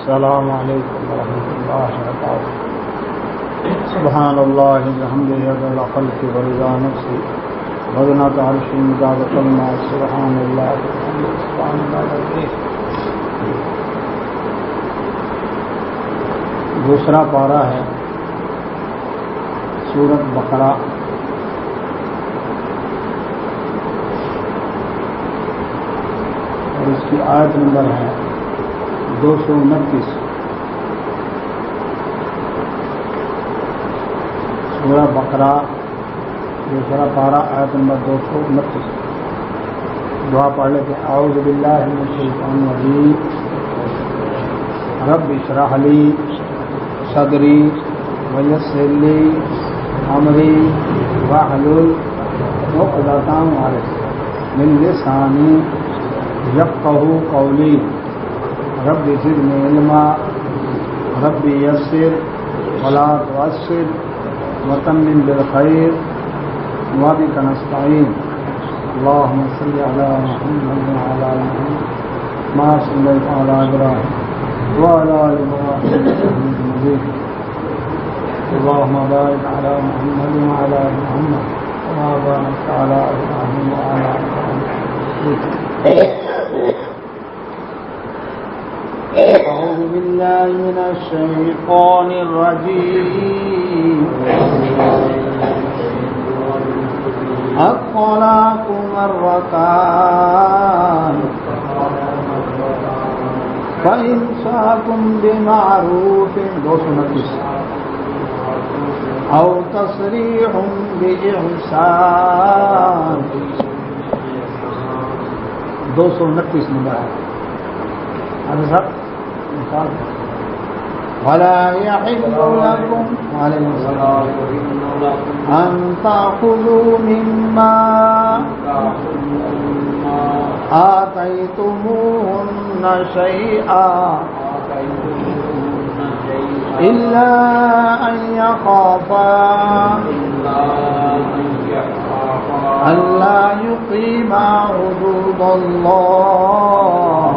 السلام علیکم ورحمۃ اللہ وبرکاتہ. سبحان اللہ بحمدہ عدد خلقہ ورضا نفسہ وزنۃ عرشہ مداد کلمات. سبحان اللہ وبحمدہ سبحان اللہ العظیم. دوسرا پارہ ہے سورۃ بقرہ. اور اس کی آیت نمبر ہے 229. سورہ بقرہ دوسرا پارہ آیت نمبر 229. دعا پڑھ لیتے ہیں. اعوذ باللہ من الشیطان الرجیم. رب اشرح لی صدری ویسر لی امری واحلل عقدۃ من لسانی یفقہوا قولی. رب زدنی علما رب یسر ولا تعسر وتمم بالخیر وبک نستعین. اللهم صل علی محمد وعلی آل محمد ما صلیت علی ابراہیم وعلی آل ابراہیم انک حمید مجید. اللهم بارک علی محمد وعلی آل محمد كما باركت على ابراہیم وعلی آل ابراہیم. أعوذ بالله من الشيطان الرجيم. الطلاق مرتان فإمساك بمعروف 229 أو تسريح بإحسان 229 نمبر ہے. ولا يحل لكم أن تأخذوا مما آتيتموهن شيئا إلا أن يخافا ألا يقيما حدود الله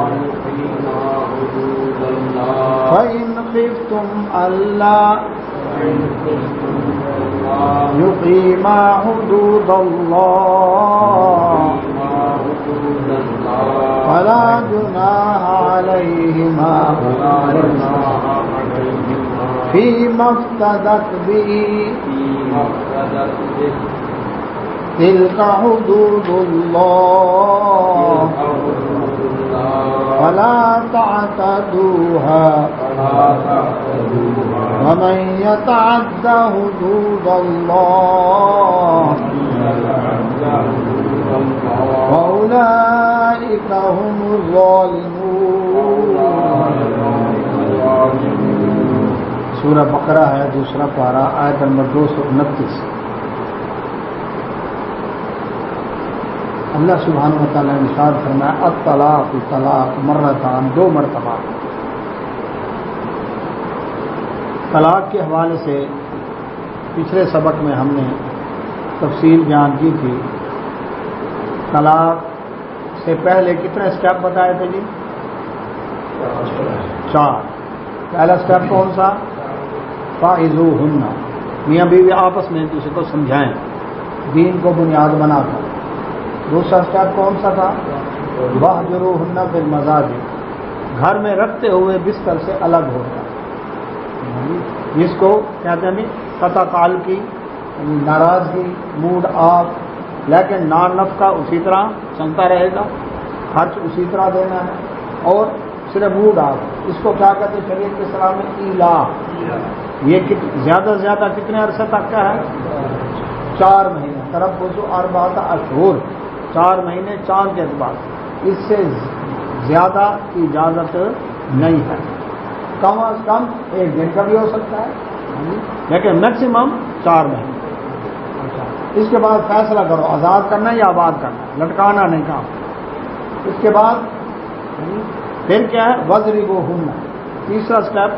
فإن خفتم ألا يقيما حدود الله فلا جناح عليهما فيما افتدت به تلك حدود الله فلا تعتدوها ومن يتعد حدود الله فأولئك هم الظالمون. سورہ بقرہ ہے دوسرا پارہ آیت نمبر 229. اللہ سبحانہ و تعالیٰ نے ارشاد فرمایا الطلاق طلاق مرتان 2 مرتبہ. طلاق کے حوالے سے پچھلے سبق میں ہم نے تفصیل بیان کی تھی. طلاق سے پہلے کتنے اسٹیپ بتائے تھے جی؟ 4. پہلا اسٹیپ کون سا؟ فاعذوہن، میاں بیوی آپس میں دوسرے کو سمجھائیں دین کو بنیاد بنا کر. دوسرا اسٹیپ کون سا تھا؟ واہجروہن فی المضاجع، گھر میں رکھتے ہوئے بستر سے الگ ہوتا، جس کو کہتے ہیں قطع تعلقی، ناراضگی، موڈ آف، لیکن نان نفقہ اسی طرح چلتا رہے گا، خرچ اسی طرح دینا ہے، اور صرف موڈ آف. اس کو کیا کہتے ہیں شریعت کے اسلام میں؟ ایلا. یہ زیادہ سے زیادہ کتنے عرصے تک کا ہے؟ 4 مہینے. تربص 4 اشہر، 4 مہینے چاند کے اعتبار. اس سے زیادہ کی اجازت نہیں ہے. کم از کم 1 دن کا بھی ہو سکتا ہے، لیکن میکسیمم 4 مہینے. اس کے بعد فیصلہ کرو آزاد کرنا ہے یا آباد کرنا ہے، لٹکانا نہیں کام. اس کے بعد پھر کیا ہے؟ وضربوہن. تیسرا اسٹیپ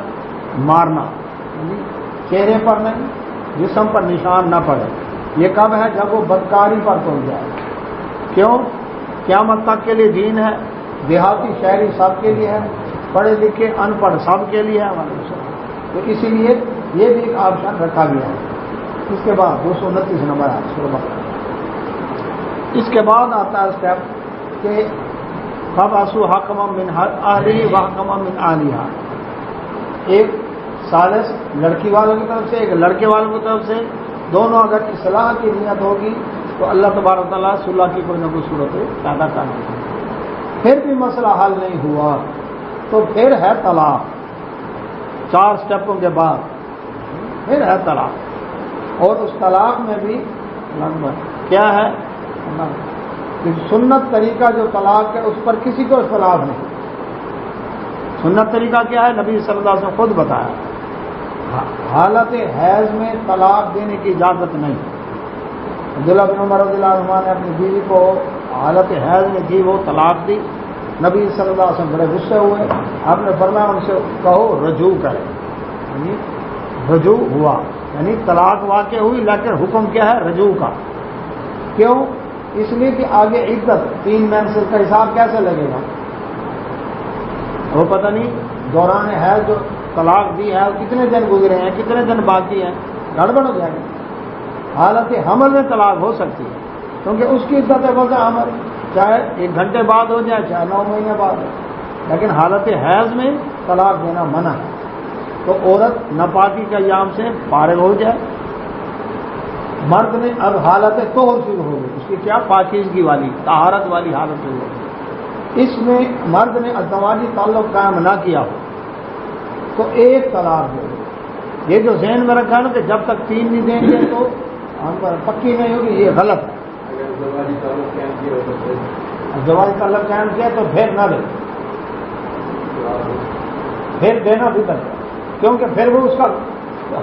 مارنا، چہرے پر نہیں، جسم پر نشان نہ پڑے. یہ کب ہے؟ جب وہ بدکاری پر پہنچ جائے. کیوں؟ قیامت تک کے لیے دین ہے، دیہاتی شہری سب کے لیے ہے. پڑھے لکھے ان پڑھ سب کے لیے ہے، تو اسی لیے یہ بھی ایک آپشن رکھا گیا ہے۔ اس کے بعد 229 نمبر ہے سورہ بقرہ۔ اس کے بعد آتا ہے اسٹیپ کہ فَبْعَثُوا حَكَمًا مِّنْ أَهْلِهِ وَحَكَمًا مِّنْ أَهْلِهَا، ایک ثالث لڑکی والوں کی طرف سے، ایک لڑکے والوں کی طرف سے، دونوں اگر اصلاح کی نیت ہوگی تو اللہ تبارک تعالیٰ صلح کی کوئی نہ کوئی صورت پیدا کرنا۔ پھر بھی مسئلہ حل نہیں ہوا تو پھر ہے طلاق، 4 سٹیپوں کے بعد پھر ہے طلاق، اور اس طلاق میں بھی کیا ہے کہ سنت طریقہ جو طلاق ہے اس پر کسی کو اختلاف نہیں۔ سنت طریقہ کیا ہے؟ نبی صلی اللہ علیہ وسلم خود بتایا، حالت حیض میں طلاق دینے کی اجازت نہیں۔ عبداللہ بن عمر رضی اللہ عنہ نے اپنی بیوی کو حالت حیض میں دی، وہ طلاق دی، نبی صلی اللہ علیہ وسلم بڑے غصے ہوئے، آپ نے فرمایا ان سے کہو رجوع کرے، یعنی رجوع ہوا، یعنی طلاق واقع ہوئی لیکن حکم کیا ہے؟ رجوع کا۔ کیوں؟ اس لیے کہ آگے عدت 3 منسل کا حساب کیسے لگے گا؟ وہ پتہ نہیں دوران حیض جو طلاق دی ہے کتنے دن گزرے ہیں، کتنے دن باقی ہیں، گڑبڑ ہو جائے گی۔ حالت حمل میں طلاق ہو سکتی ہے کیونکہ اس کی عدت وضع حمل چاہے 1 گھنٹے بعد ہو جائے چاہے 9 مہینے بعد ہو، لیکن حالت حیض میں طلاق دینا منع ہے۔ تو عورت ناپاکی کے ایام سے فارغ ہو جائے۔ مرد نے اب حالت طہر شروع ہو گئی، اس کی کیا؟ پاکیزگی والی، طہارت والی حالت شروع ہو گئی۔ اس میں مرد نے ازدواجی تعلق قائم نہ کیا ہو تو 1 طلاق دے گی۔ یہ جو ذہن میں رکھا نا کہ جب تک 3 نہیں دیں گے تو ہم پر پکی نہیں ہوگی، یہ غلط ہے۔ ازدواجی تعلق قائم کیا تو پھر نہ دے، پھر دینا بھی بچے، کیونکہ پھر وہ اس کا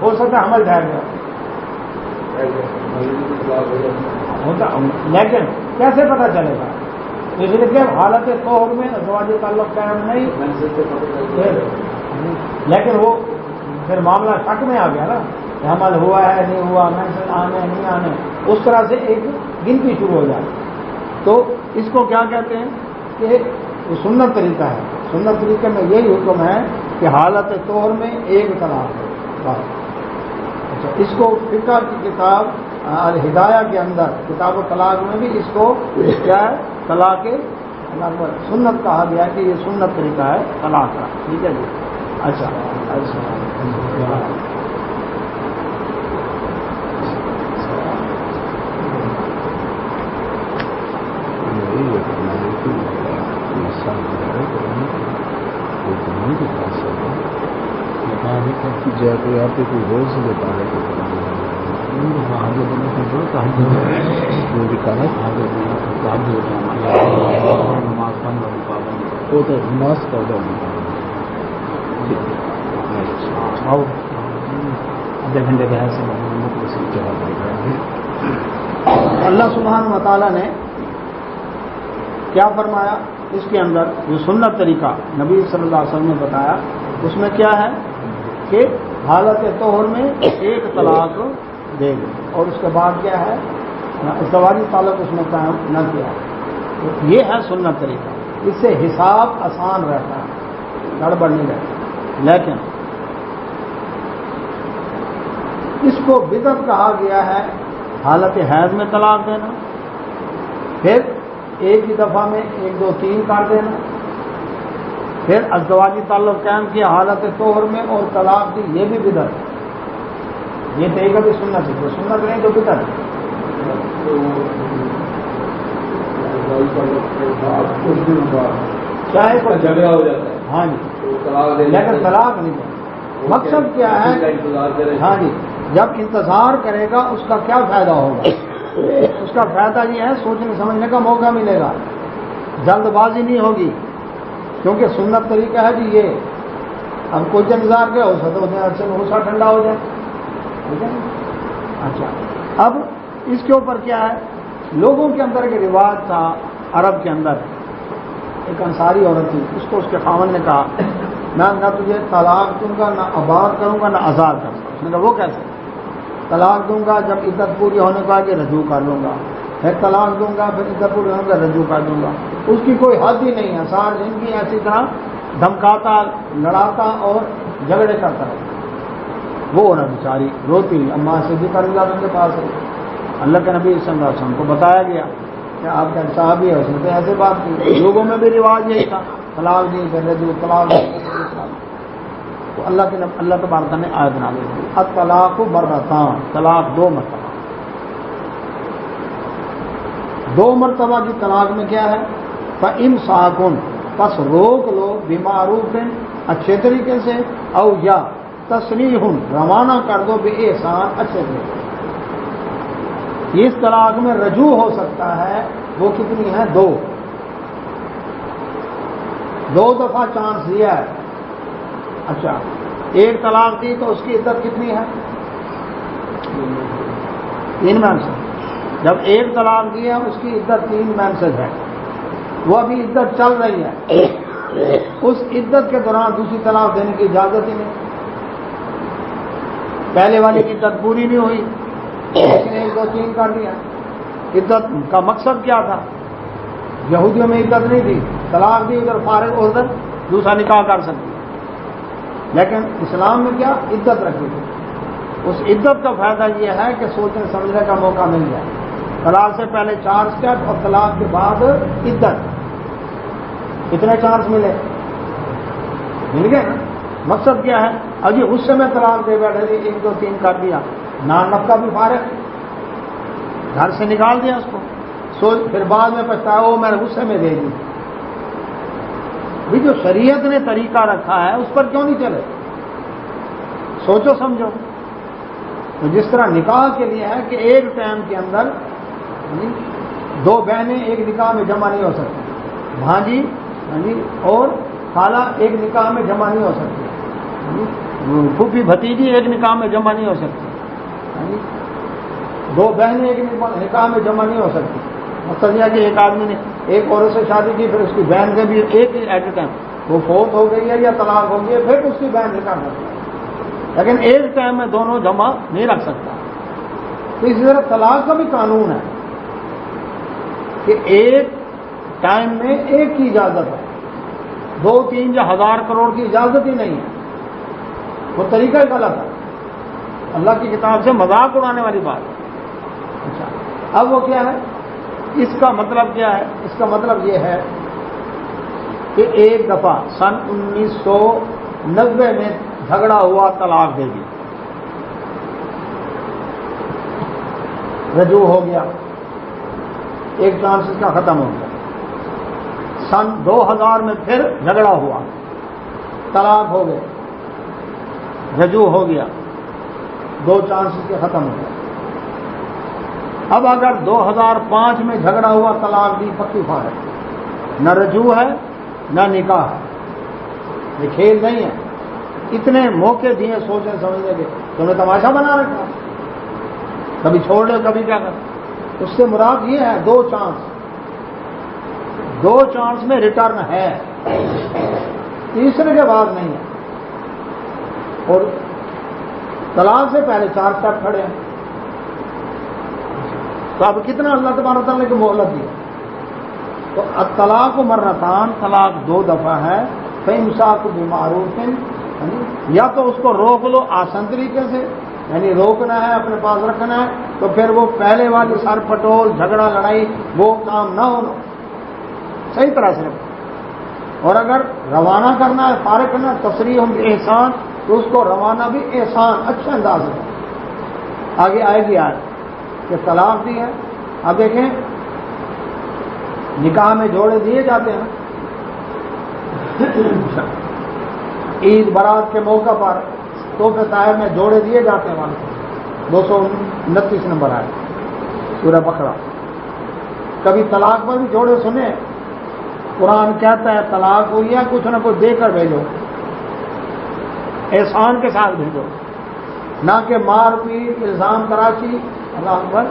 ہو سکتا ہے عمل جائے گا ہوتا، لیکن کیسے پتہ چلے گا؟ اس لیے کہ حالت طہر میں ازدواجی تعلق قائم نہیں، لیکن وہ پھر معاملہ شک میں آ گیا نا کہ عمل ہوا ہے نہیں ہوا، منسل آنے نہیں آنے، اس طرح سے ایک گنتی شروع ہو جائے۔ تو اس کو کیا کہتے ہیں کہ یہ سنت طریقہ ہے۔ سنت طریقے میں یہی حکم ہے کہ حالت طہر میں 1 طلاق ہے۔ اچھا، اس کو فقہ کی کتاب الہدایہ کے اندر کتاب الطلاق میں بھی اس کو کیا ہے؟ طلاق سنت کہا گیا کہ یہ سنت طریقہ ہے طلاق کا۔ ٹھیک ہے جی، اچھا جائے کوئی آپ کو کوئی روز دیتا ہے وہ تو نماز پڑھا آدھے گھنٹے کے حیث اللہ سبحانہ و تعالیٰ نے کیا فرمایا اس کے اندر؟ جو سنت طریقہ نبی صلی اللہ علیہ وسلم نے بتایا اس میں کیا ہے کہ حالت طہر میں 1 طلاق دے گی، اور اس کے بعد کیا ہے؟ ازدواجی تعلق اس میں قائم نہ کیا۔ تو یہ ہے سنت طریقہ، اس سے حساب آسان رہتا ہے، گڑبڑ نہیں رہتا۔ لیکن اس کو بدعت کہا گیا ہے، حالت حیض میں طلاق دینا، پھر ایک ہی دفعہ میں 1 2 3 کر دینا، پھر ازدواجی تعلق قائم کیا حالت طہر میں اور طلاق دی، یہ بھی بدعت ہے۔ یہ طریقہ بھی سنت ہے، سنت نہیں تو بدعت ہے۔ چاہے کوئی جھگڑا ہو جاتا ہے، ہاں جی، لیکن طلاق نہیں ہے۔ مقصد کیا ہے؟ ہاں جی، جب انتظار کرے گا اس کا کیا فائدہ ہوگا؟ اس کا فائدہ یہ ہے سوچنے سمجھنے کا موقع ملے گا، جلد بازی نہیں ہوگی، کیونکہ سنت طریقہ ہے جی یہ۔ اب کوئی انتظار کیا ہو سکتا ہے اچھا غصہ ٹھنڈا ہو جائے، ٹھیک ہے۔ اچھا، اب اس کے اوپر کیا ہے؟ لوگوں کے اندر ایک رواج تھا عرب کے اندر، ایک انصاری عورت تھی، اس کو اس کے خاوند نے کہا میں نہ تجھے طلاق دوں گا، نہ آباد کروں گا، نہ آزاد کروں گا۔ اس نے کہا وہ کیسے؟ طلاق دوں گا جب عدت پوری ہونے کے بعد رجوع کر لوں گا، پھر طلاق دوں گا، پھر عدت پوری ہونے کا رجوع کر دوں گا۔ اس کی کوئی حد ہی نہیں ہے، سار دن کی اسی طرح دھمکاتا لڑاتا اور جھگڑے کرتا رہتا. وہ نا بیچاری روتی اما صدیقہ رضی اللہ عنہ کے پاس ہے. اللہ کے نبی صلی اللہ علیہ وسلم کو بتایا گیا کہ آپ کا صحابی ہے, اس نے تو ایسے بات کی. لوگوں میں بھی رواج یہی تھا, طلاق دی پھر رجوع, طلاق دی. تو اللہ تبارک نے آیت نازل کی الطلاق مرتان, طلاق 2 مرتبہ. 2 مرتبہ کی طلاق میں کیا ہے؟ فإمساک, پس روک لو, بمعروف, اچھے طریقے سے, او یا تسریح, روانہ کر دو, بإحسان, اچھے طریقے سے. اس طلاق میں رجوع ہو سکتا ہے. وہ کتنی ہے؟ 2 دفعہ چانس دیا ہے. اچھا, ایک طلاق دی تو اس کی عدت کتنی ہے؟ 3 مہینے. جب ایک طلاق دی ہے اس کی عدت 3 مہینے ہے. وہ ابھی عدت چل رہی ہے, اس عدت کے دوران دوسری طلاق دینے کی اجازت ہی نہیں. پہلے والی کی عدت پوری نہیں ہوئی, لیکن 1 2 3 کر دیا. عدت کا مقصد کیا تھا؟ یہودیوں میں عدت نہیں تھی, طلاق دی ادھر فارغ, ادھر دوسرا نکاح کر سکتی. لیکن اسلام میں کیا عدت رکھی تھی. اس عدت کا فائدہ یہ ہے کہ سوچنے سمجھنے کا موقع مل جائے. طلاق سے پہلے 4 اسٹیپ اور طلاق کے بعد عدت. کتنے چانس مل گئے نا. مقصد کیا ہے؟ ابھی غصے میں طلاق دے بیٹھے تھے, 1 2 3 کر دیا, نان نفقہ بھی فارغ, گھر سے نکال دیا اس کو. پھر بعد میں پچھتایا وہ میں نے غصے میں دے دی. بھی جو شریعت نے طریقہ رکھا ہے اس پر کیوں نہیں چلے؟ سوچو سمجھو. تو جس طرح نکاح کے لیے ہے کہ ایک ٹائم کے اندر 2 بہنیں ایک نکاح میں جمع نہیں ہو سکتی, بھانجی اور خالہ ایک نکاح میں جمع نہیں ہو سکتی, پھوپھی بھتیجی ایک نکاح میں جمع نہیں ہو سکتی, 2 بہنیں ایک نکاح میں جمع نہیں ہو سکتی. مقصد یہ کہ ایک آدمی نے ایک عورت سے شادی کی, پھر اس کی بہن سے بھی ایک ہی ایٹ اے ٹائم وہ فوت ہو گئی ہے یا طلاق ہو گئی ہے, پھر اس کی بہن نکاح کرتی ہے. لیکن ایک ٹائم میں دونوں جمع نہیں رکھ سکتا. تو اسی طرح طلاق کا بھی قانون ہے کہ ایک ٹائم میں ایک کی اجازت ہے, 2 3 یا 1000 کروڑ کی اجازت ہی نہیں ہے. وہ طریقہ ہی غلط ہے, اللہ کی کتاب سے مذاق اڑانے والی بات ہے. اچھا, اب وہ کیا ہے؟ اس کا مطلب کیا ہے؟ اس کا مطلب یہ ہے کہ ایک دفعہ سن 1990 میں جھگڑا ہوا, طلاق دے دی, رجوع ہو گیا, ایک چانس اس کا ختم ہو گیا. سن 2000 میں پھر جھگڑا ہوا, طلاق ہو گئے, رجوع ہو گیا, 2 چانس اس کے ختم ہو گئے. اب اگر 2005 میں جھگڑا ہوا, طلاق دی, پکی فارغ, نہ رجوع ہے نہ نکاح ہے. یہ کھیل نہیں ہے. اتنے موقع دیے سوچنے سمجھنے کے, تم نے تماشا بنا رکھا, کبھی چھوڑ لو کبھی کیا کر. اس سے مراد یہ ہے 2 چانس, 2 چانس میں ریٹرن ہے, تیسرے کے بعد نہیں ہے. اور طلاق سے پہلے 4 اسٹیپ کھڑے ہیں. تو اب کتنا اللہ تبارک تعالیٰ کی مہلت دی. تو طلاق مرتان, طلاق 2 دفعہ ہے. فإمساک بمعروف, یا تو اس کو روک لو آسان طریقے سے, یعنی روکنا ہے, اپنے پاس رکھنا ہے, تو پھر وہ پہلے والی سر پٹول جھگڑا لڑائی وہ کام نہ ہو, صحیح طرح سے رکھو. اور اگر روانہ کرنا ہے, فارغ کرنا ہے, تسریح احسان, تو اس کو روانہ بھی احسان اچھے انداز سے. آگے آئے گی آج کہ طلاق دی ہے. اب دیکھیں نکاح میں جوڑے دیے جاتے ہیں, عید برات کے موقع پر تحفے طائر میں جوڑے دیے جاتے ہیں. 229 نمبر آئے سورہ بقرہ. کبھی طلاق پر بھی جوڑے سنے. قرآن کہتا ہے طلاق ہوئی ہے, کچھ نہ کچھ دے کر بھیجو, احسان کے ساتھ بھیجو, نہ کہ مار پیٹ الزام تراشی. اللہ اکبر,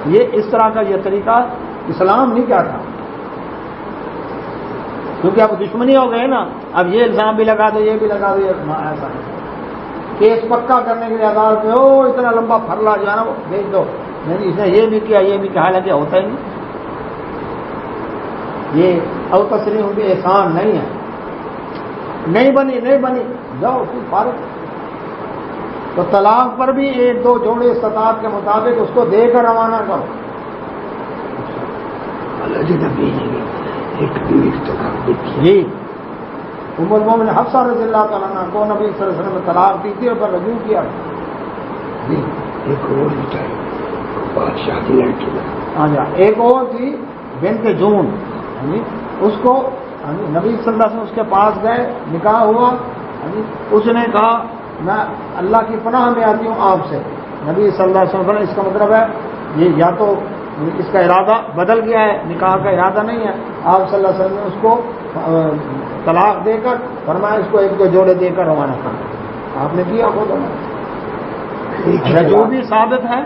یہ اس طرح کا یہ طریقہ اسلام نہیں کہتا, کیونکہ اب دشمنی ہو گئے نا. اب یہ الزام بھی لگا دو, یہ بھی لگا دو, یہ ایسا نہیں. کیس پکا کرنے کے لیے عدالت میں اتنا لمبا پھرلا جو ہے نا وہ بھیج دو, نہیں اس نے یہ بھی کیا یہ بھی کیا, حالانکہ ہوتا ہی نہیں. یہ او تسریح بھی احسان نہیں ہے. نہیں بنی جاؤ پھر فارغ. تو طلاق پر بھی 1-2 جوڑے استطاعت کے مطابق اس کو دے کر روانہ کرو. جی ام المومن حفصہ رضی اللہ تعالیٰ عنہ کو نبی صلی اللہ علیہ وسلم نے طلاق دی تھی اور پر رجوع کیا. جی ایک اور بادشاہ لڑکی. ہاں جی ایک اور تھی بنت جون. اس کو نبی صلی اللہ علیہ وسلم اس کے پاس گئے, نکاح ہوا. اس نے کہا میں اللہ کی پناہ میں آتی ہوں آپ سے. نبی صلی اللہ علیہ وسلم اس کا مطلب ہے یہ یا تو اس کا ارادہ بدل گیا ہے, نکاح کا ارادہ نہیں ہے. آپ صلی اللہ علیہ وسلم نے اس کو طلاق دے کر فرمایا اس کو 1-2 جوڑے دے کر روانہ کرنا. آپ نے کیا خود رجوع بھی ثابت ہے.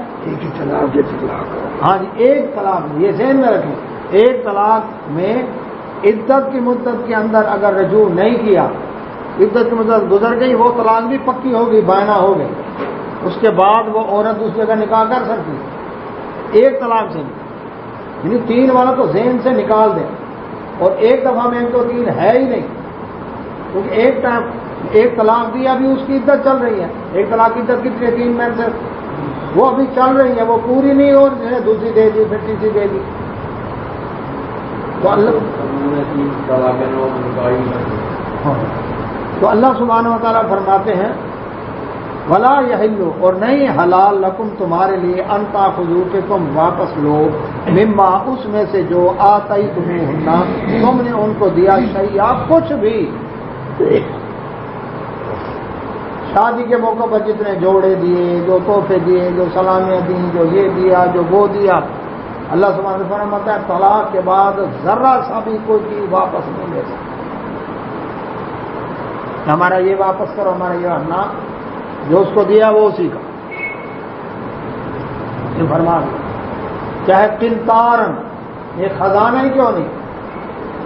ہاں جی ایک طلاق یہ ذہن میں رکھیں, ایک طلاق میں عدت کی مدت کے اندر اگر رجوع نہیں کیا, عدت کی مدت گزر گئی, وہ طلاق بھی پکی ہو گئی, بائنا ہو گئی. اس کے بعد وہ عورت دوسرے کا نکاح کر سکتی ہے ایک طلاق سے. یعنی 3 والا تو ذہن سے نکال دیں, اور ایک دفعہ میں تو 3 ہے ہی نہیں, کیونکہ ایک طلاق دی ابھی اس کی عدت چل رہی ہے. ایک طلاق کی عدت کتنی 3 میں سے وہ ابھی چل رہی ہے, وہ پوری نہیں ہو رہی ہے, دوسری دے دی پھر تیسری دے دی. تو اللہ سبحانہ و تعالیٰ فرماتے ہیں ولا یحل, اور نہیں حلال لکم تمہارے لیے ان تاخذوا کہ تم واپس لو مما اس میں سے جو آتیتموہن تم نے ان کو دیا, شیئا کچھ بھی. شادی کے موقع پر جتنے جوڑے دیے, جو تحفے دیے, جو سلامیاں دیں, جو یہ دیا, جو وہ دیا, اللہ سبحانہ و تعالیٰ فرماتا ہے طلاق کے بعد ذرہ سا بھی کوئی چیز واپس نہیں لے سکتا. ہمارا یہ واپس کرو, ہمارا یہ نہ, جو اس کو دیا وہ اسی کا. یہ فرما چاہے قنطارن, یہ خزانہ ہی کیوں نہیں,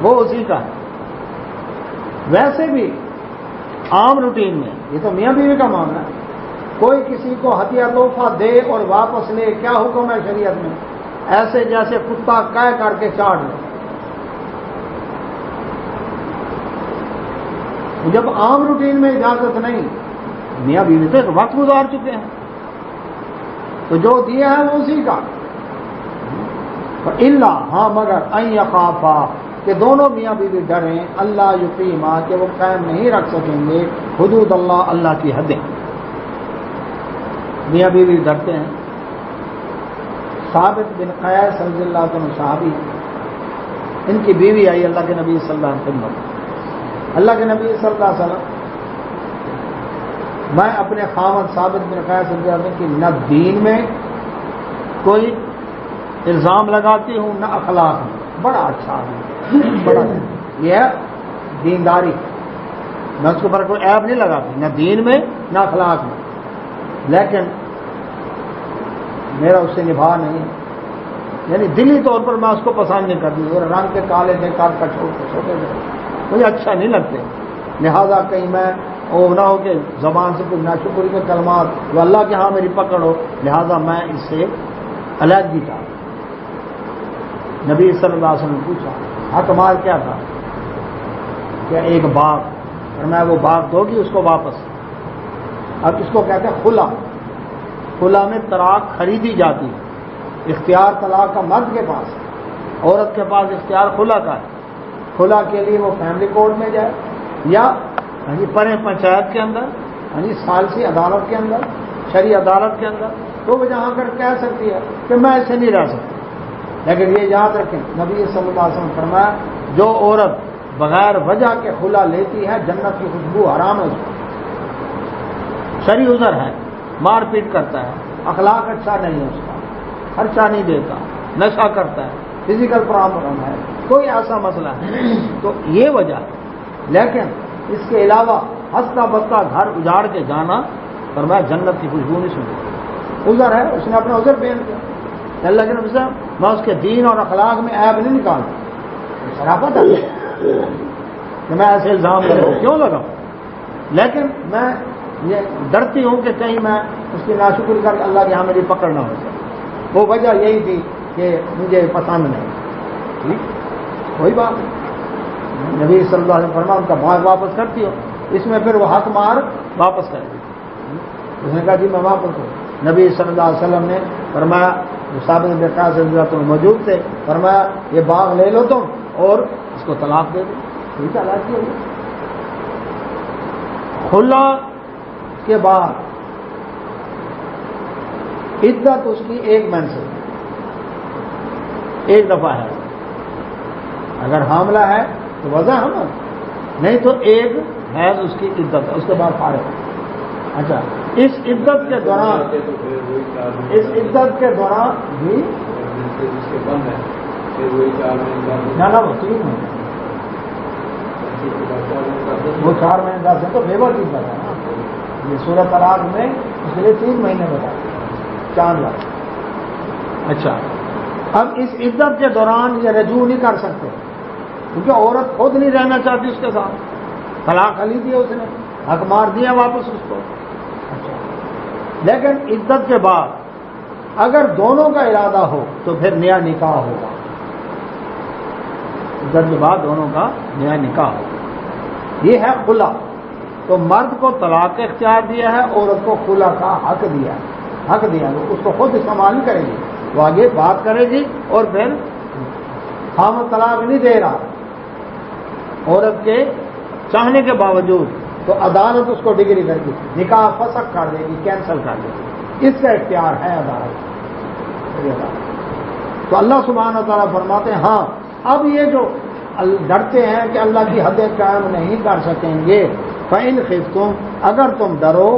وہ اسی کا ہے. ویسے بھی عام روٹین میں یہ تو میاں بیوی کا معاملہ ہے, کوئی کسی کو ہدیہ تحفہ دے اور واپس لے, کیا حکم ہے شریعت میں؟ ایسے جیسے کتا قے کر کے چاٹ لے. جب عام روٹین میں اجازت نہیں, میاں بیوی تو وقت گزار چکے ہیں, تو جو دیا ہے وہ اسی کا. الا ہاں مگر ان یخافا کہ دونوں میاں بیوی ڈریں, اللہ یقیما کہ وہ قائم نہیں رکھ سکیں گے حدود اللہ, اللہ کی حدیں. میاں بیوی ڈرتے ہیں. ثابت بن قیس رضی اللہ عنہ صحابی, ان کی بیوی آئی اللہ کے نبی صلی اللہ علیہ وسلم. اللہ کے نبی صلی اللہ علیہ وسلم, میں اپنے خاوند ثابت بن قیس رضی اللہ عنہ کی نہ دین میں کوئی الزام لگاتی ہوں نہ اخلاق میں. بڑا اچھا آدمی, بڑا یہ ہے دینداری, میں اس کے اوپر کوئی عیب نہیں لگاتی نہ دین میں نہ اخلاق میں, لیکن میرا اس سے نبھا نہیں, یعنی دلی طور پر میں اس کو پسند نہیں کرتی. اور رنگ کے کالے تھے, کاٹ کر چھوٹے تھے, مجھے اچھا نہیں لگتے. لہذا کہیں میں وہ نہ ہو کہ زبان سے کچھ ناشکری کے کلمات جو اللہ کے ہاں میری پکڑ ہو, لہذا میں اس سے علیحدگی چاہتا. نبی صلی اللہ علیہ وسلم نے پوچھا حق مال کیا تھا؟ کیا ایک باغ, اور میں وہ باغ دو گی اس کو واپس. اب اس کو کہتے ہیں خلا. خلا میں طلاق خریدی جاتی ہے. اختیار طلاق کا مرد کے پاس, عورت کے پاس اختیار خلا کا ہے. خلا کے لیے وہ فیملی کورٹ میں جائے یا پرے پنچایت کے اندر, ثالثی عدالت کے اندر, شرعی عدالت کے اندر, تو وہ جہاں کر کہہ سکتی ہے کہ میں ایسے نہیں رہ سکتی. لیکن یہ یاد رکھیں نبی صلی اللہ علیہ وسلم فرمایا جو عورت بغیر وجہ کے خلا لیتی ہے جنت کی خوشبو حرام ہے اس کو. شرعی عذر ہے, مار پیٹ کرتا ہے, اخلاق اچھا نہیں ہے اس کا, خرچہ نہیں دیتا, نشہ کرتا ہے, فزیکل پرابلم ہے, کوئی ایسا مسئلہ ہے, تو یہ وجہ ہے. لیکن اس کے علاوہ ہنستا بستا گھر اجاڑ کے جانا فرمایا جنت کی خوشبو نہیں سنتی. عذر ہے, اس نے اپنا عذر بیان کیا. اللہ کے نبی صاحب میں اس کے دین اور اخلاق میں عیب نہیں نکالتا. شرافت ہے کہ میں ایسے الزام لگاؤں, کیوں لگاؤں, لیکن میں یہ ڈرتی ہوں کہ کہیں میں اس کی ناشکری کر کے اللہ کے یہاں میری پکڑ نہ ہو جائے. وہ وجہ یہی تھی کہ مجھے پسند نہیں. ٹھیک, کوئی بات نہیں. نبی صلی اللہ علیہ وسلم فرمایا ان کا مال واپس کرتی ہو. اس میں پھر وہ حق مار واپس کر دی. اس نے کہا جی میں واپس کروں. نبی صلی اللہ علیہ وسلم نے فرمایا ثابت بن قیس رضی اللہ عنہ موجود تھے, فرمایا یہ باغ لے لو تم اور اس کو طلاق دے دو. ٹھیک ہے, طلاق ہوگی. خلا کے بعد عدت اس کی ایک منصب ایک دفعہ ہے. اگر حاملہ ہے تو وضع ہے نا, نہیں تو ایک حیض اس کی عدت ہے, اس کے بعد فارغ. اچھا, اس عدت کے دوران بھی نہ وہ 3 مہینے, وہ 4 مہینے 10 دن تو بیوہ کی بات ہے نا. یہ سورۃ طلاق میں اس لیے 3 مہینے بتا 4 لاکھ. اچھا, اب اس عدت کے دوران یہ رجوع نہیں کر سکتے کیونکہ عورت خود نہیں رہنا چاہتی اس کے ساتھ. طلاق علی دیا اس نے, حق مار دیا واپس اس کو. اچھا, لیکن عدت کے بعد اگر دونوں کا ارادہ ہو تو پھر نیا نکاح ہوگا. عدت کے بعد دونوں کا نیا نکاح ہوگا. یہ ہے خلا. تو مرد کو طلاق کا اختیار دیا ہے, عورت کو خلا کا حق دیا ہے. حق دیا ہے, اس کو خود استعمال نہیں کرے گی, وہ آگے بات کرے گی. اور پھر خامد طلاق نہیں دے رہا عورت کے چاہنے کے باوجود, تو عدالت اس کو ڈگری کر کے نکاح فسخ کر دے گی, کینسل کر دے گی. اس کا اختیار ہے عدالت. تو اللہ سبحانہ و تعالیٰ فرماتے ہیں ہاں اب یہ جو ڈرتے ہیں کہ اللہ کی حدیں قائم نہیں کر سکیں گے, فَإِنْ خِفْتُمْ اگر تم ڈرو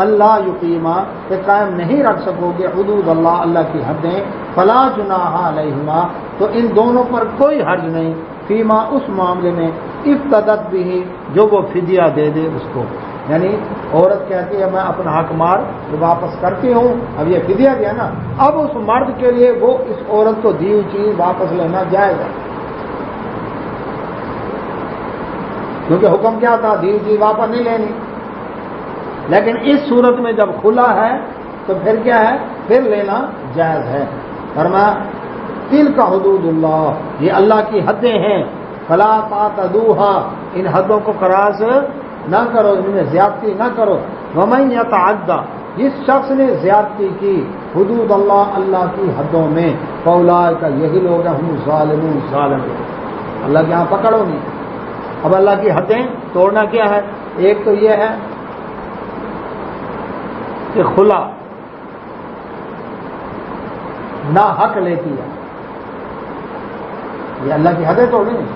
اللہ یقیما کہ قائم نہیں رکھ سکو گے حدود اللہ, اللہ کی حدیں, فَلَا جُنَاحَ عَلَيْهِمَا تو ان دونوں پر کوئی حرج نہیں, فیما اس معاملے میں افتدت بھی جو وہ فدیہ دے دے اس کو. یعنی عورت کہتی ہے میں اپنا حق مار واپس کرتی ہوں, اب یہ فدیہ دیا نا, اب اس مرد کے لیے وہ اس عورت کو دی ہوئی چیز واپس لینا جائز ہے. کیونکہ حکم کیا تھا, دی ہوئی چیز واپس نہیں لینی. لیکن اس صورت میں جب کھلا ہے تو پھر کیا ہے, پھر لینا جائز ہے. فرمایا تلک حدود اللہ, یہ اللہ کی حدیں ہیں, فلا تعتدوها ان حدوں کو کراس نہ کرو, ان میں زیادتی نہ کرو. ومن یتعدی جس شخص نے زیادتی کی حدود اللہ, اللہ کی حدوں میں, فاولئک یہی لوگ ہیں ہم ظالمون, ظالم. اللہ کے یہاں پکڑو نہیں. اب اللہ کی حدیں توڑنا کیا ہے, ایک تو یہ ہے کہ خلا نہ حق لیتی ہے, یہ اللہ کی حدیں توڑی نہیں,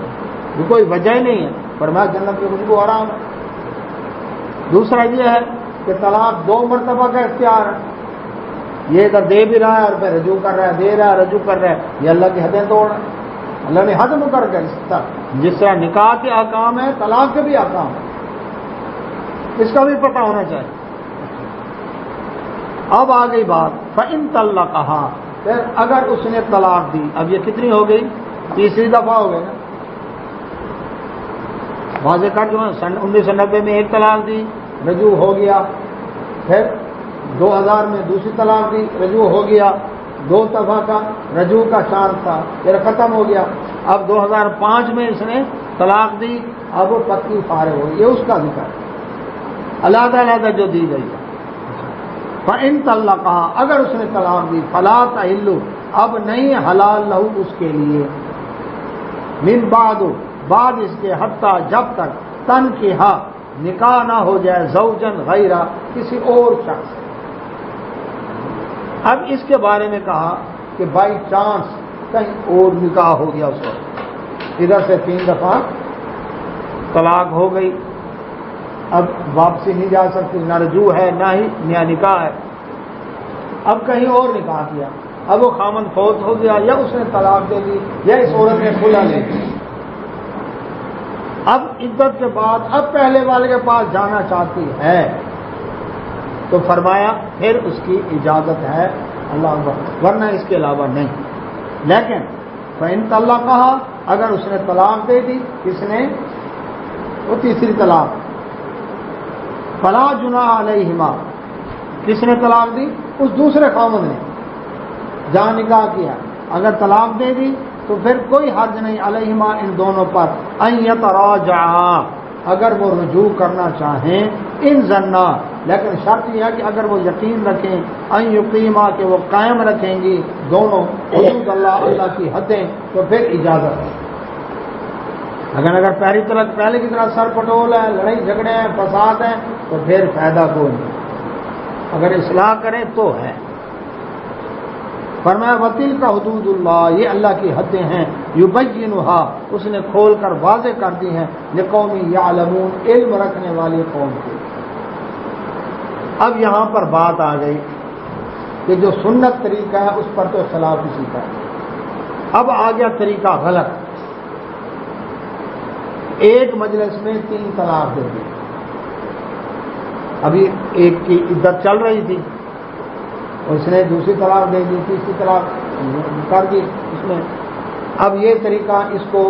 یہ کوئی وجہ ہی نہیں ہے. فرمایا جنت میں خوشبو حرام ہے. دوسرا یہ ہے کہ طلاق 2 مرتبہ کا اختیار ہے, یہ ادھر دے بھی رہا ہے اور پھر رجوع کر رہا ہے, دے رہا ہے رجوع کر رہا ہے, یہ اللہ کی حدیں توڑ رہا ہے. اللہ نے حد مقرر کر جس طرح نکاح کے احکام ہے طلاق کے بھی احکام ہے, اس کا بھی پتہ ہونا چاہیے. اب آ گئی بات فَإِن طَلَّقَهَا پھر اگر اس نے طلاق دی, اب یہ کتنی ہو گئی, 3ری دفعہ ہو گئی نا. واضح کر جو 1990 میں 1 طلاق دی, رجوع ہو گیا. پھر 2000 میں دوسری طلاق دی, رجوع ہو گیا. 2 دفعہ کا رجوع کا شان تھا, پھر ختم ہو گیا. اب 2005 میں اس نے طلاق دی, اب وہ پتنی فارغ ہو گئی. یہ اس کا ذکر علیحدہ علیحدہ جو دی گئی ہے. فَإِن طَلَّقَهَا اگر اس نے طلاق دی, فَلَا تَحِلُّ اب نہیں حلال لہو اس کے لیے, من بعد بعد اس کے حتیٰ جب تک تنکحہ نکاح نہ ہو جائے, زوجن غیرہ کسی اور شخص. اب اس کے بارے میں کہا کہ بائی چانس کہیں اور نکاح ہو گیا اس وقت, ادھر سے 3 دفعہ طلاق ہو گئی, اب واپسی نہیں جا سکتی, نہ رجوع ہے نہ ہی نیا نکاح ہے. اب کہیں اور نکاح کیا, اب وہ خامن فوت ہو گیا یا اس نے طلاق دے دی یا اس عورت نے کھلا لے دی. اب عدت کے بعد اب پہلے والے کے پاس جانا چاہتی ہے تو فرمایا پھر اس کی اجازت ہے, اللہ اکبر, ورنہ اس کے علاوہ نہیں. لیکن فَإِن طَلَّقَهَا اگر اس نے طلاق دے دی, کس نے, وہ 3ری طلاق, فَلَا جُنَاحَ عَلَيْهِمَا کس نے طلاق دی, اس دوسرے خامد نے جہاں نکاح کیا, اگر طلاق دے دی تو پھر کوئی حرج نہیں علیہما ان دونوں پر ان یتراجعا اگر وہ رجوع کرنا چاہیں ان ظنا، لیکن شرط یہ ہے کہ اگر وہ یقین رکھیں ان یقیما کہ وہ قائم رکھیں گی دونوں حدود اللہ کی حدیں، تو پھر اجازت ہے۔ اگر پہلے کی طرح سر پٹول ہے، لڑائی جھگڑے ہیں، فساد ہیں، تو پھر فائدہ کوئی نہیں۔ اگر اصلاح کریں تو ہے۔ فرمایا وتل کا حدود اللہ، یہ اللہ کی حدیں ہیں، یبینھا اس نے کھول کر واضح کر دی ہیں، لقوم یعلمون علم رکھنے والی قوم کو۔ اب یہاں پر بات آ گئی کہ جو سنت طریقہ ہے اس پر تو اختلاف کسی کا ہے۔ اب آ گیا طریقہ غلط، ایک مجلس میں 3 طلاق دے دی۔ ابھی ایک کی عدت چل رہی تھی، اور اس نے دوسری طلاق دے دی، تیسری طلاق کر دی اس میں۔ اب یہ طریقہ اس کو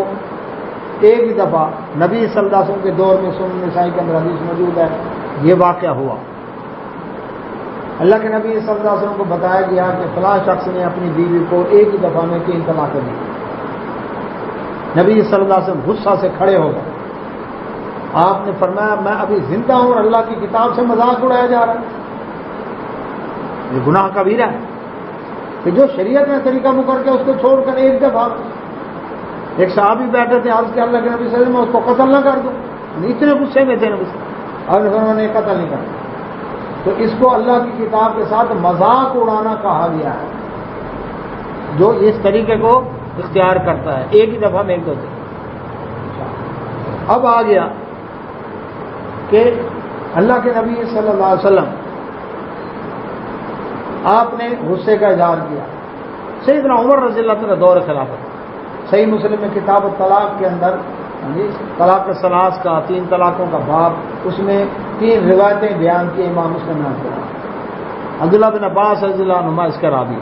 ایک ہی دفعہ نبی صلی اللہ علیہ وسلم کے دور میں سنن نسائی کے اندر حدیث موجود ہے، یہ واقعہ ہوا۔ اللہ کے نبی صلی اللہ علیہ وسلم کو بتایا گیا کہ فلاں شخص نے اپنی بیوی کو ایک ہی دفعہ میں 3 طلاقیں دی۔ نبی صلی اللہ علیہ وسلم غصہ سے کھڑے ہو گئے۔ آپ نے فرمایا میں ابھی زندہ ہوں اور اللہ کی کتاب سے مذاق اڑایا جا رہا ہے، یہ گناہ کبیرہ ہے کہ جو شریعت میں طریقہ مقرر کے اس کو چھوڑ کر ایک دفعہ۔ ایک صحابی بیٹھے تھے، عرض کیا اللہ کے نبی صلی اللہ علیہ وسلم اس کو قتل نہ کر دوں، اتنے غصے میں تھے نبی اور انہوں نے قتل نہیں کرا۔ تو اس کو اللہ کی کتاب کے ساتھ مذاق اڑانا کہا گیا ہے، جو اس طریقے کو اختیار کرتا ہے ایک ہی دفعہ میں ایک دو دن۔ اب آ گیا کہ اللہ کے نبی صلی اللہ علیہ وسلم آپ نے غصے کا اظہار کیا۔ سیدنا عمر رضی اللہ عنہ دور خلافت، صحیح مسلم میں کتاب الطلاق کے اندر طلاق ثلاث کا 3 طلاقوں کا باب، اس میں 3 روایتیں بیان کی امام مسلم نے۔ عبداللہ بن عباس رضی اللہ عنہما اس کا راوی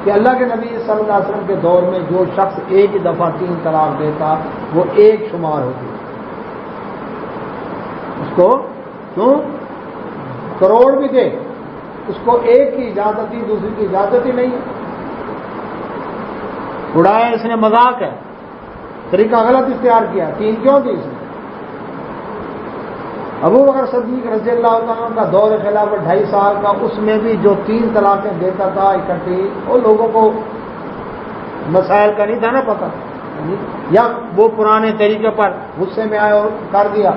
کہ اللہ کے نبی صلی اللہ علیہ وسلم کے دور میں جو شخص ایک ہی دفعہ 3 طلاق دیتا وہ ایک شمار ہوتی، اس کو کیوں کروڑ بھی دے اس کو ایک کی اجازت ہی، دوسری کی اجازت ہی نہیں۔ اڑایا اس نے، مذاق ہے، طریقہ غلط اختیار کیا۔ 3 کیوں دی اس نے؟ ابو بکر صدیق رضی اللہ عنہ کا دور خلافت 2.5 سال کا، اس میں بھی جو 3 طلاقیں دیتا تھا اکٹھی، وہ لوگوں کو مسائل کا نہیں تھا نا پتہ، یا وہ پرانے طریقے پر غصے میں آئے اور کر دیا،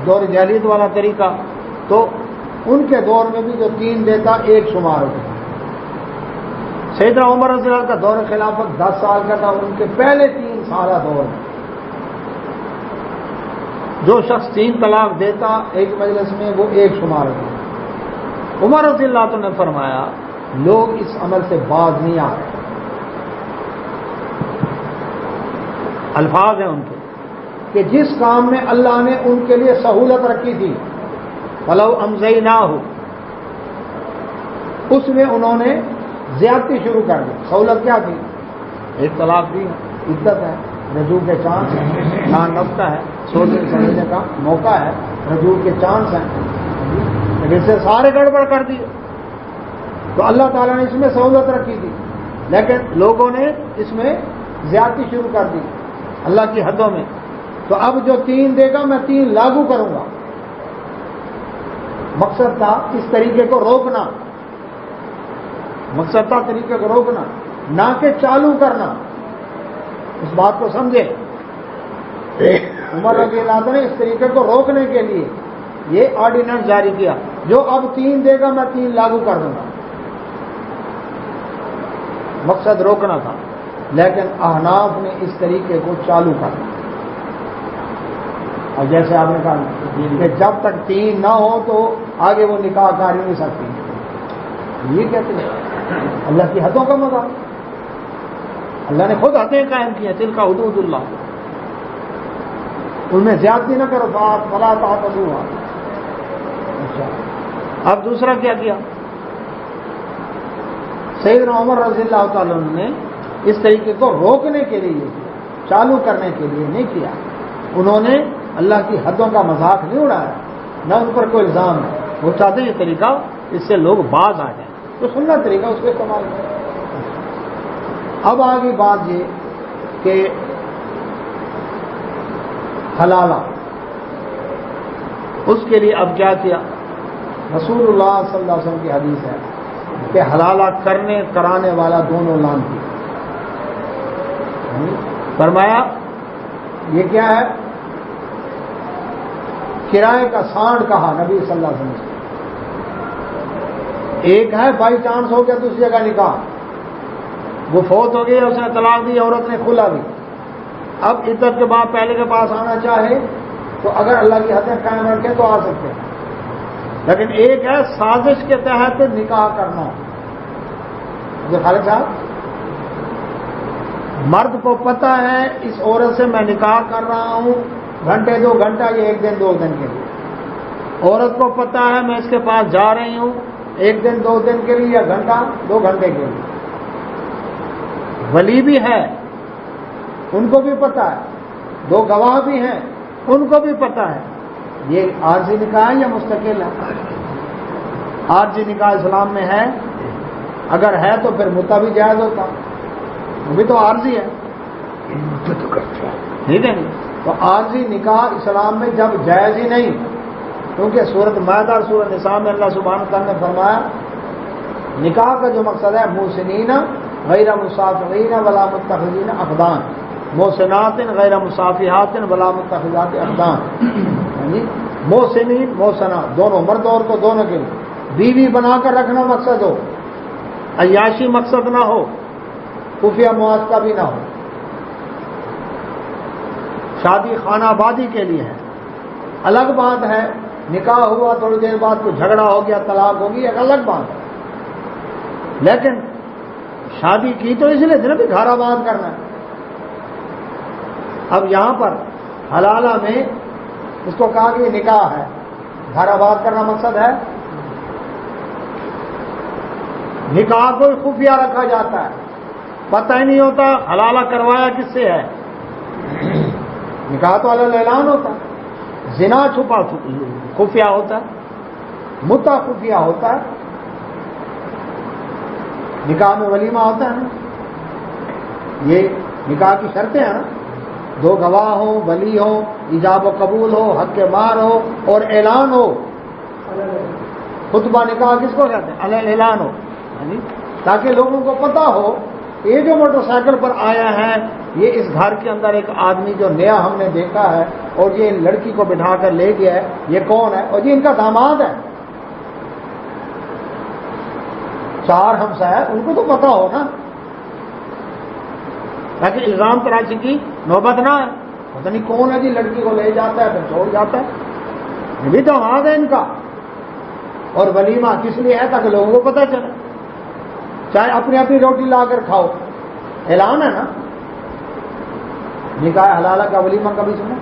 دور جاہلیت والا طریقہ، تو ان کے دور میں بھی جو 3 دیتا ایک شمار ہوتا۔ سیدنا عمر رضی اللہ عنہ کا دور خلافت 10 سال کا تھا، ان کے پہلے 3 سالہ دور میں جو شخص 3 طلاق دیتا ایک مجلس میں وہ ایک شمار ہوتا۔ عمر رضی اللہ عنہ نے فرمایا لوگ اس عمل سے باز نہیں آ رہے۔ الفاظ ہیں ان کے کہ جس کام میں اللہ نے ان کے لیے سہولت رکھی تھی، فلو امزیناہ، اس میں انہوں نے زیادتی شروع کر دی۔ سہولت کیا تھی؟ ایک طلاق دی، عدت ہے، رجوع کے چانس ہیں، نان نفقہ ہے، سوچنے سمجھنے کا موقع ہے، رجوع کے چانس ہیں، لیکن سے سارے گڑبڑ کر دیے۔ تو اللہ تعالیٰ نے اس میں سہولت رکھی تھی، لیکن لوگوں نے اس میں زیادتی شروع کر دی اللہ کی حدوں میں۔ تو اب جو 3 دے گا میں 3 لاگو کروں گا۔ مقصد تھا اس طریقے کو روکنا، مقصد تھا طریقے کو روکنا، نہ کہ چالو کرنا۔ اس بات کو سمجھے، عمر رضی اللہ عنہ نے اس طریقے کو روکنے کے لیے یہ آرڈیننس جاری کیا، جو اب 3 دے گا میں 3 لاگو کر دوں گا۔ مقصد روکنا تھا، لیکن احناف نے اس طریقے کو چالو کر دیا۔ اور جیسے آپ نے کہا کہ جب تک 3 نہ ہو تو آگے وہ نکاح کر ہی نہیں سکتی، یہ کہتے ہیں اللہ کی حدوں کا مذاق۔ اللہ نے خود حدیں قائم کی ہیں، تلک حدود اللہ، ان میں زیادتی نہ کرو، فلا تعتدوها۔ اچھا، اب دوسرا کیا کیا؟ سیدنا عمر رضی اللہ تعالیٰ عنہ نے اس طریقے کو روکنے کے لیے یہ کیا، چالو کرنے کے لیے نہیں کیا۔ انہوں نے اللہ کی حدوں کا مذاق نہیں اڑایا، نہ ان پر کوئی الزام ہے۔ وہ چاہتے ہیں یہ طریقہ اس سے لوگ باز آ جائیں، تو سننا طریقہ اس کو استعمال کریں۔ اب آگے بات یہ کہ حلالہ، اس کے لیے اب کیا کیا؟ رسول اللہ صلی اللہ علیہ وسلم کی حدیث ہے کہ حلالہ کرنے کرانے والا دونوں لعنتی۔ فرمایا یہ کیا ہے؟ کرائے کا سانڈ کہا نبی صلی اللہ علیہ وسلم سے۔ ایک ہے بائی چانس ہو گیا دوسری جگہ نکاح، وہ فوت ہو گئی، اس نے طلاق دی، عورت نے کھلا دی، اب عدت کے بعد پہلے کے پاس آنا چاہے تو اگر اللہ کی حدیں قائم رکھے تو آ سکتے ہیں، لیکن ایک ہے سازش کے تحت نکاح کرنا۔ جو خالد صاحب، مرد کو پتہ ہے اس عورت سے میں نکاح کر رہا ہوں گھنٹے 2 گھنٹہ یا 1 دن 2 دن کے لیے، عورت کو پتہ ہے میں اس کے پاس جا رہی ہوں 1 دن 2 دن کے لیے یا گھنٹہ 2 گھنٹے کے لیے، ولی بھی ہے ان کو بھی پتہ ہے، 2 گواہ بھی ہیں ان کو بھی پتہ ہے۔ یہ عارضی نکاح ہے یا مستقل ہے؟ عارضی نکاح اسلام میں ہے، اگر ہے تو پھر متا بھی جائز ہوتا، وہ بھی تو عارضی ہے، تو کرتا ہے۔ ٹھیک ہے نہیں؟ تو عارضی نکاح اسلام میں جب جائز ہی نہیں، کیونکہ سورۃ مائدہ اور سورۃ نساء میں اللہ سبحانہ وتعالی نے فرمایا نکاح کا جو مقصد ہے محسنین غیر مسافرین ولا متخذین اخدان، محسنات غیر مصافحات ولا متخذات اخدان، یعنی محسنین محسنات دونوں، مرد اور کو دونوں کے لیے، بیوی بنا کر رکھنا مقصد ہو، عیاشی مقصد نہ ہو، خفیہ موافقہ بھی نہ ہو، شادی خانہ آبادی کے لیے ہے۔ الگ بات ہے نکاح ہوا تھوڑی دیر بعد کوئی جھگڑا ہو گیا طلاق ہوگی، ایک الگ بات ہے، لیکن شادی کی تو اس لیے نا بھی گھر آباد کرنا ہے۔ اب یہاں پر حلالہ میں اس کو کہا کہ یہ نکاح ہے، گھر آباد کرنا مقصد ہے، نکاح کو خفیہ رکھا جاتا ہے، پتہ ہی نہیں ہوتا حلالہ کروایا کس سے ہے، نکاح تو علی اعلان ہوتا ہے، زنا چھپا خفیہ ہوتا ہے، متع خفیہ ہوتا ہے، نکاح میں ولیمہ ہوتا ہے نا، یہ نکاح کی شرطیں ہیں نا، 2 گواہ ہو، ولی ہو، ایجاب و قبول ہو، حق مہر ہو اور اعلان ہو۔ خطبہ نکاح کس کو کہتے ہیں؟ علی اعلان ہو، تاکہ لوگوں کو پتہ ہو یہ جو موٹر سائیکل پر آیا ہے یہ اس گھر کے اندر ایک آدمی جو نیا ہم نے دیکھا ہے اور یہ لڑکی کو بٹھا کر لے گیا ہے، یہ کون ہے؟ اور یہ ان کا داماد ہے۔ 4 ہمسائے ان کو تو پتہ ہو نا، تاکہ الزام تراشی کی نوبت نہ ہے، پتہ نہیں کون ہے جی لڑکی کو لے جاتا ہے پھر چھوڑ جاتا ہے، یہ بھی داماد ہے ان کا۔ اور ولیمہ کس لیے ہے؟ تاکہ لوگوں کو پتہ چلے، چاہے اپنی اپنی روٹی لا کر کھاؤ، اعلان ہے نا۔ نکاح حلالہ کا ولیمہ کبھی سنا؟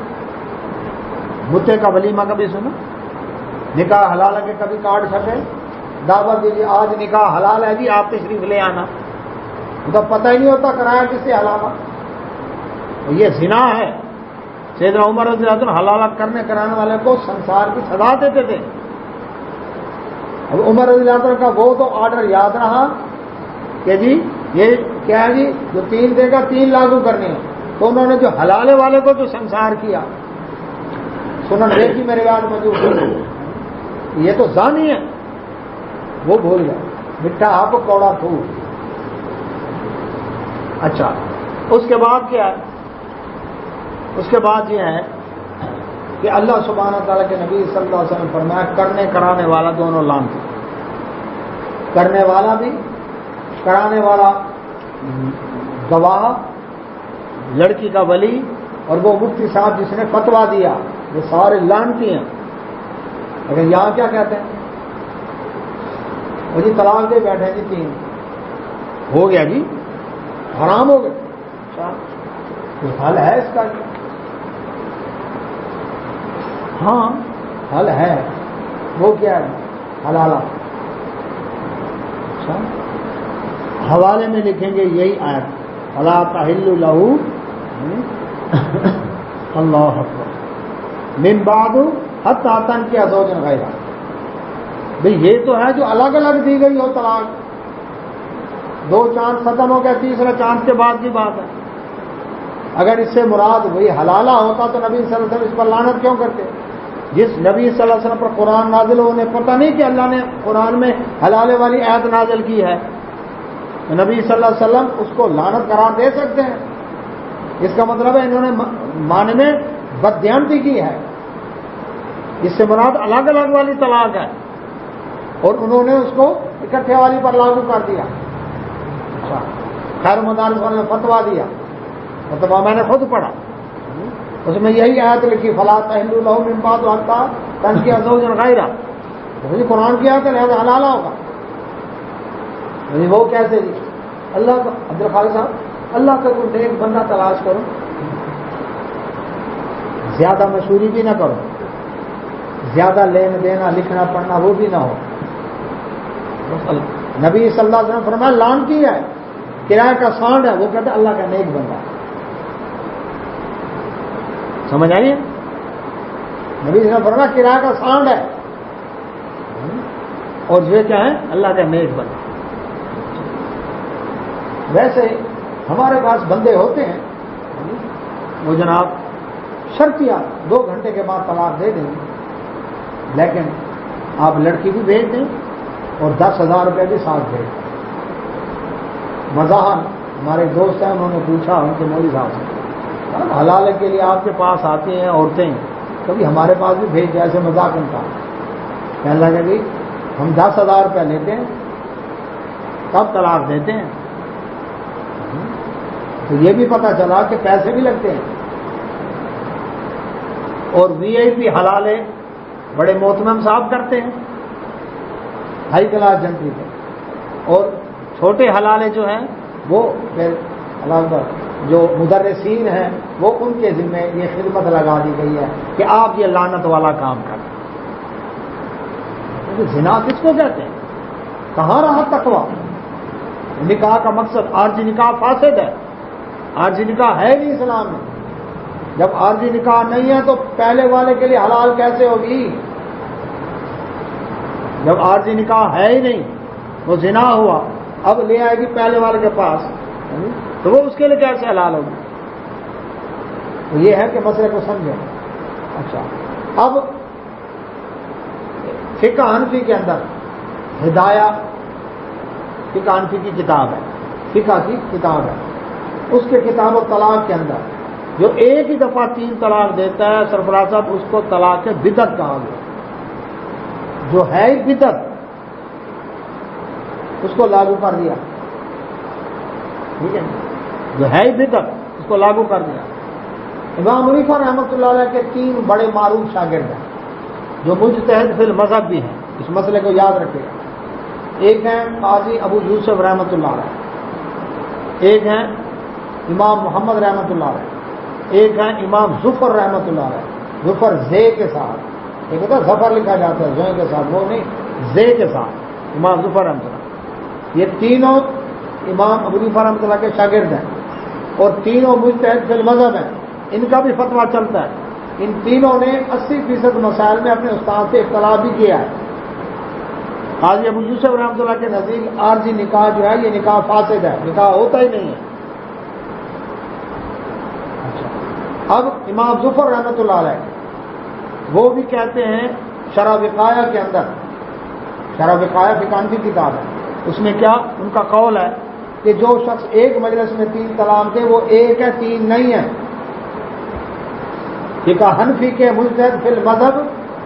متے کا ولیمہ کبھی سنا؟ نکاح حلالہ کے کبھی کارڈ چھپے، دعوت دیجیے آج نکاح حلال ہے جی آپ تشریف لے آنا، تو پتہ ہی نہیں ہوتا کرایا کس سے حلالہ۔ یہ زنا ہے۔ سیدنا عمر رضی اللہ عنہ حلالہ کرنے کرانے والے کو سنسار کی سزا دیتے تھے۔ اب عمر رضی اللہ عنہ کا وہ تو آرڈر یاد رہا کہ جی یہ کیا ہے جی جو 3 دے گا 3 لاگو کرنے ہیں، تو انہوں نے جو حلالے والے کو جو سنسار کیا، سنن دیکھی میرے یاد موجود، یہ تو زانی ہے، وہ بھول گیا، مٹھا آپ کوڑا پھول۔ اچھا اس کے بعد کیا ہے؟ اس کے بعد یہ ہے کہ اللہ سبحانہ تعالیٰ کے نبی صلی اللہ علیہ وسلم فرمایا کرنے کرانے والا دونوں لعنتی، کرنے والا بھی، کرانے والا گواہ، لڑکی کا ولی اور وہ مفتی صاحب جس نے فتویٰ دیا، یہ سارے لعنتی ہیں۔ لیکن یہاں کیا کہتے ہیں؟ وہ جی طلاق دے بیٹھے جی 3 ہو گیا جی، حرام ہو گئے، کوئی حل ہے اس کا؟ ہاں حل ہے، وہ کیا ہے؟ حلالہ۔ اچھا حوالے میں لکھیں گے یہی آیت، فلا تحل لہ اللہ اکبر من بعد حتی تنکح زوجا غیرہ۔ بھئی یہ تو ہے جو الگ الگ دی گئی ہو طلاق، 2 چاند ختم ہو گیا، تیسرا چاند کے بعد کی بات ہے۔ اگر اس سے مراد وہی حلالہ ہوتا تو نبی صلی اللہ علیہ وسلم اس پر لعنت کیوں کرتے؟ جس نبی صلی اللہ علیہ وسلم پر قرآن نازل ہو، انہیں پتہ نہیں کہ اللہ نے قرآن میں حلالے والی آیت نازل کی ہے، تو نبی صلی اللہ علیہ وسلم اس کو لعنت قرار دے سکتے ہیں؟ اس کا مطلب ہے انہوں نے معنی میں بددیانتی کی ہے، اس سے مراد الگ الگ والی طلاق ہے، اور انہوں نے اس کو اکٹھے والی پر لاگو کر دیا۔ اچھا، خیر مدارس والوں نے فتوا دیا، فتوا میں نے خود پڑھا، اس میں یہی آیت لکھی فلا تحلوا له من بعد حتى تنكحوا زوجا غيره، یہ قرآن کی آیت ہے، لہذا حلال ہوگا۔ وہ کیسے جی؟ اللہ کا عبد الخالق صاحب، اللہ کا کوئی نیک بندہ تلاش کرو، زیادہ مشہوری بھی نہ کرو، زیادہ لین دینا لکھنا پڑھنا وہ بھی نہ ہو۔ نبی صلی اللہ علیہ وسلم فرمایا لان کی ہے، کرایہ کا سانڈ ہے، وہ کہتے ہیں اللہ کا نیک بندہ۔ سمجھ آئیے؟ نبی صلی اللہ علیہ وسلم فرمایا کرایہ کا سانڈ ہے، اور یہ کیا ہے؟ اللہ کا نیک بندہ۔ ویسے ہمارے پاس بندے ہوتے ہیں وہ جناب شرطیہ 2 گھنٹے کے بعد طلاق دے دیں، لیکن آپ لڑکی بھی بھیج دیں اور 10,000 روپے بھی ساتھ بھیج دیں۔ مزاحن ہمارے دوست ہیں، انہوں نے پوچھا ان کے مولوی صاحب سے، حلال کے لیے آپ کے پاس آتی ہیں عورتیں، کبھی ہمارے پاس بھی بھیج دیں، ایسے مذاق ان کا کہنے لگا کہ ہم 10,000 روپے لیتے ہیں تب طلاق دیتے ہیں، تو یہ بھی پتہ چلا کہ پیسے بھی لگتے ہیں، اور VIP حلالے بڑے محتمم صاحب کرتے ہیں ہائی کلاس جنٹری پہ، اور چھوٹے حلالے جو ہیں وہ پھر جو مدرسین ہیں وہ ان کے ذمہ یہ خدمت لگا دی گئی ہے کہ آپ یہ لعنت والا کام کریں۔ زنا کس کو کہتے ہیں؟ کہاں رہا تقویٰ؟ نکاح کا مقصد عارضی نکاح فاسد ہے، عارضی نکاح ہے نہیں اسلام میں۔ جب عارضی نکاح نہیں ہے تو پہلے والے کے لیے حلال کیسے ہوگی؟ جب عارضی نکاح ہے ہی نہیں، وہ زنا ہوا، اب لے آئے گی پہلے والے کے پاس، تو وہ اس کے لیے کیسے حلال ہوگی؟ تو یہ ہے کہ مسئلے کو سمجھیں۔ اچھا، اب فقہ حنفی کے اندر ہدایہ، فقہ حنفی کی کتاب ہے، فقہ کی کتاب ہے، اس کے کتاب و طلاق کے اندر جو ایک ہی دفعہ 3 طلاق دیتا ہے سرفراز صاحب، اس کو طلاق بدعت کہا گیا۔ جو ہے ہی بدعت اس کو لاگو کر دیا، ٹھیک ہے، جو ہے ہی بدعت اس کو لاگو کر دیا۔ امام حنیفہ رحمۃ اللہ علیہ کے 3 بڑے معروف شاگرد ہیں جو مجتہد فی المذہب بھی ہیں، اس مسئلے کو یاد رکھیے گا۔ ایک ہیں قاضی ابو یوسف رحمۃ اللہ علیہ، ایک ہیں امام محمد رحمۃ اللہ علیہ، ایک ہیں امام ظفر رحمۃ اللہ علیہ، ظفر زے کے ساتھ، ایک ہوتا ہے ظفر لکھا جاتا ہے زے کے ساتھ، وہ نہیں زے کے ساتھ، امام ظفر رحمۃ اللہ۔ یہ تینوں امام ابو حنیفہ رحمۃ اللہ کے شاگرد ہیں، اور تینوں مجتہد فی المذہب ہیں، ان کا بھی فتویٰ چلتا ہے۔ ان تینوں نے 80% مسائل میں اپنے استاد سے اختلاف بھی کیا ہے۔ قاضی ابو یوسف رحمۃ اللہ کے نزدیک عارضی نکاح جو ہے یہ نکاح فاسد ہے، نکاح ہوتا ہی نہیں ہے۔ اب امام ظفر رحمۃ اللہ علیہ وہ بھی کہتے ہیں شرح وقایہ کے اندر، شرح وقایہ فقہ حنفی کی کتاب ہے، اس میں کیا ان کا قول ہے کہ جو شخص ایک مجلس میں 3 طلاق دے وہ ایک ہے، 3 نہیں ہے۔ فقہ حنفی کے مجتہد فی المذہب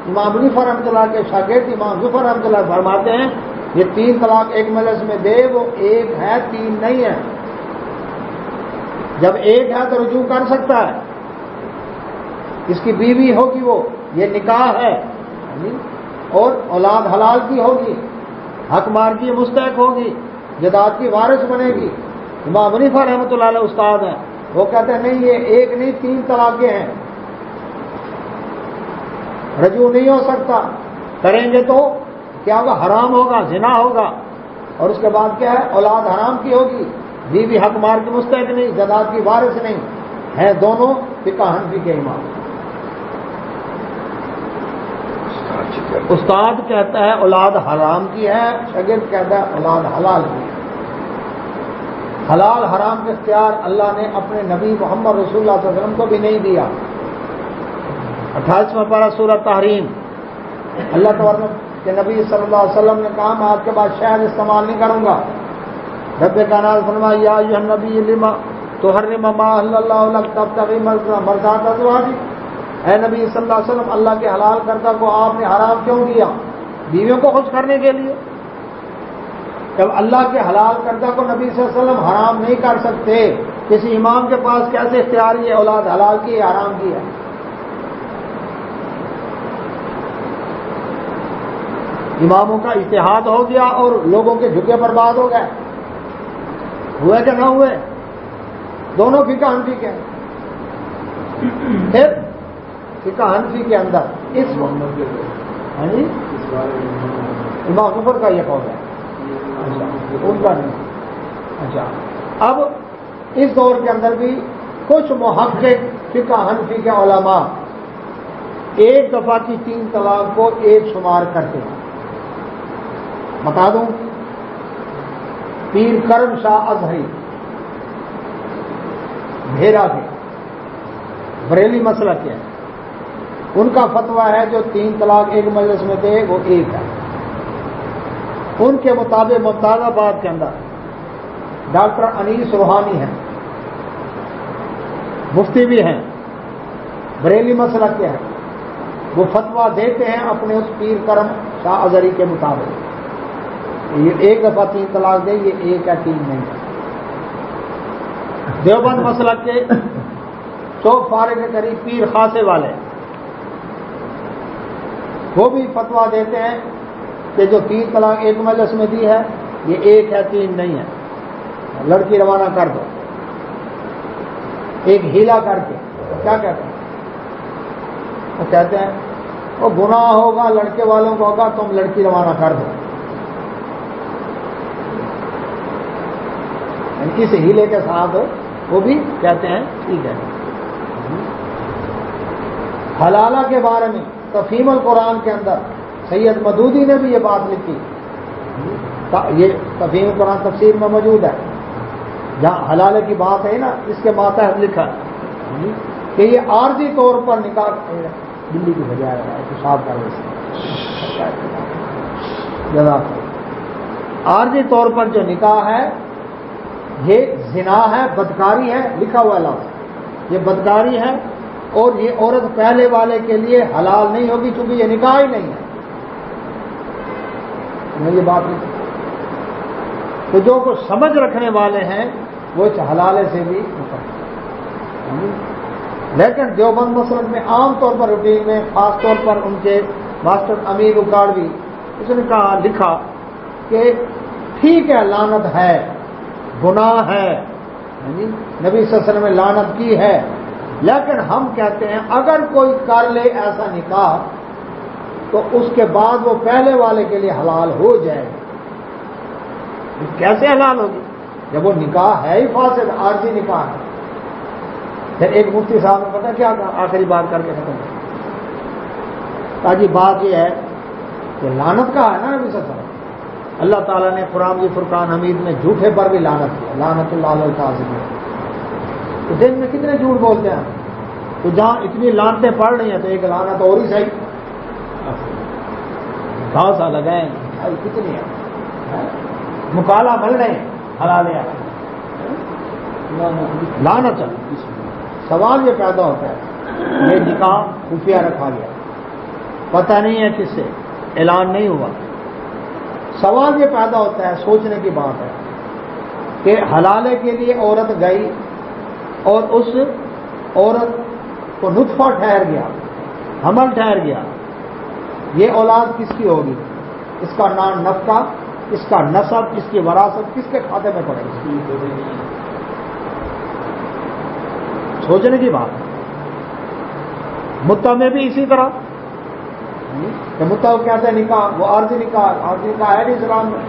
امام حنیفہ رحمۃ اللہ کے شاگرد امام ظفر رحمۃ اللہ فرماتے ہیں یہ 3 طلاق ایک مجلس میں دے وہ ایک ہے، 3 نہیں ہے۔ جب ایک ہے تو رجوع کر سکتا ہے، اس کی بیوی ہوگی، وہ یہ نکاح ہے، اور اولاد حلال کی ہوگی، حق مار کی مستحق ہوگی، جداد کی وارث بنے گی۔ امام حنیفہ رحمۃ اللہ علیہ استاد ہیں، وہ کہتے ہیں نہیں یہ ایک نہیں 3 طلاقیں ہیں، رجوع نہیں ہو سکتا، کریں گے تو کیا ہوگا؟ حرام ہوگا، زنا ہوگا، اور اس کے بعد کیا ہے؟ اولاد حرام کی ہوگی، بیوی حق مار کی مستحق نہیں، جداد کی وارث نہیں، ہیں دونوں فقہ حنفی کے امام۔ استاد کہتا ہے اولاد حرام کی ہے، شاگرد کہتا ہے اولاد حلال کی ہے۔ حلال حرام کا اختیار اللہ نے اپنے نبی محمد رسول اللہ صلی اللہ علیہ وسلم کو بھی نہیں دیا۔ 28واں پارہ سورۃ تحریم، اللہ تبارک کہ نبی صلی اللہ علیہ وسلم نے کہا میں آپ کے بعد شہد استعمال نہیں کروں گا۔ رب کائنات فرمایا یا ایھا النبی لما تحرم ما احل اللہ لک تبتغی مرضات ازواجک، اے نبی صلی اللہ علیہ وسلم اللہ کے حلال کردہ کو آپ نے حرام کیوں کیا؟ بیویوں کو خوش کرنے کے لیے؟ جب اللہ کے حلال کردہ کو نبی صلی اللہ علیہ وسلم حرام نہیں کر سکتے، کسی امام کے پاس کیسے اختیار یہ اولاد حلال کی ہے حرام کی ہے؟ اماموں کا اجتہاد ہو گیا اور لوگوں کے جھکے برباد ہو گئے، ہوئے کہ نہ ہوئے؟ دونوں فقہ حنفی کے ہیں۔ پھر فقہ حنفی کے اندر اس وقت امام ظفر کا یہ قول ہے، ان کا نہیں۔ اچھا، اب اس دور کے اندر بھی کچھ محقق فقہ حنفی کے علماء ایک دفعہ کی 3 طلاق کو ایک شمار کرتے ہیں۔ بتا دوں، پیر کرم شاہ اظہری بھیرا کے بریلی مسئلہ کیا ہے، ان کا فتویٰ ہے جو 3 طلاق ایک مجلس میں دے وہ ایک ہے۔ ان کے مطابق ممتاز آباد کے اندر ڈاکٹر انیس روحانی ہیں، مفتی بھی ہیں، بریلی مسئلہ کیا ہے، وہ فتویٰ دیتے ہیں اپنے اس پیر کرم شاہ اظہری کے مطابق، یہ ایک دفعہ 3 طلاق دے، یہ ایک ہے 3 نہیں ہے۔ دیوبند مسلک کے چوک فارے کے قریب پیر خاصے والے وہ بھی فتویٰ دیتے ہیں کہ جو 3 طلاق ایک مجلس میں دی ہے یہ ایک ہے 3 نہیں ہے، لڑکی روانہ کر دو، ایک ہیلا کر کے۔ کیا کہتے ہیں؟ وہ کہتے ہیں وہ گناہ ہوگا لڑکے والوں کو ہوگا، تم لڑکی روانہ کر دو۔ اس ہیلے کے ساتھ وہ بھی کہتے ہیں ٹھیک ہے۔ حلالہ کے بارے میں تفہیم القرآن کے اندر سید مدودی نے بھی یہ بات لکھی، یہ تفہیم القرآن تفسیر میں موجود ہے، جہاں حلالہ کی بات ہے نا اس کے ماتحت لکھا کہ یہ عارضی طور پر نکاح دلی کی بجائے صاف کر عارضی طور پر جو نکاح ہے یہ زنا ہے، بدکاری ہے، لکھا ہوا لفظ یہ بدکاری ہے، اور یہ عورت پہلے والے کے لیے حلال نہیں ہوگی چونکہ یہ نکاح ہی نہیں ہے۔ میں یہ بات نہیں، تو جو کچھ سمجھ رکھنے والے ہیں وہ اس حلالے سے بھی لیکن دیوبند مسلک میں عام طور پر روٹین میں خاص طور پر ان کے ماسٹر امیر اکاڑوی اس نے کہا لکھا کہ ٹھیک ہے لعنت ہے، گناہ ہے، نبی صلی اللہ علیہ وسلم نے لعنت کی ہے، لیکن ہم کہتے ہیں اگر کوئی کر لے ایسا نکاح تو اس کے بعد وہ پہلے والے کے لیے حلال ہو جائے گا۔ کیسے حلال ہوگی جب وہ نکاح ہے ہی فاسد، عارضی نکاح ہے۔ پھر ایک مفتی صاحب نے پتا کیا کہا، آخری بات کر کے ختم تاجی بات یہ ہے کہ لعنت کا ہے نا نبی صلی اللہ علیہ وسلم، اللہ تعالیٰ نے قرآن کی فرقان حمید میں جھوٹے پر بھی لعنت کیا، لعنت اللہ علیہ الکاذبین۔ تو دن میں کتنے جھوٹ بولتے ہیں، تو جہاں اتنی لعنتیں پڑ رہی ہیں تو ایک لعنت اور ہی صحیح گھاسا لگائیں کتنی ہے، مکالا مل رہے ہیں حلال لعنت۔ سوال یہ پیدا ہوتا ہے یہ نکاح خفیہ رکھا گیا، پتہ نہیں ہے کس سے، اعلان نہیں ہوا، سوال یہ پیدا ہوتا ہے سوچنے کی بات ہے کہ حلالے کے لیے عورت گئی اور اس عورت کو نطفہ ٹھہر گیا، حمل ٹھہر گیا، یہ اولاد کس کی ہوگی؟ اس کا نام نفقہ، اس کا نسب، اس کی وراثت کس کے کھاتے میں پڑے گی؟ سوچنے کی بات ہے۔ متع میں بھی اسی طرح کہ متع کہتے ہیں نکاح، وہ عارضی نکاح ہے نہیں اسلام میں،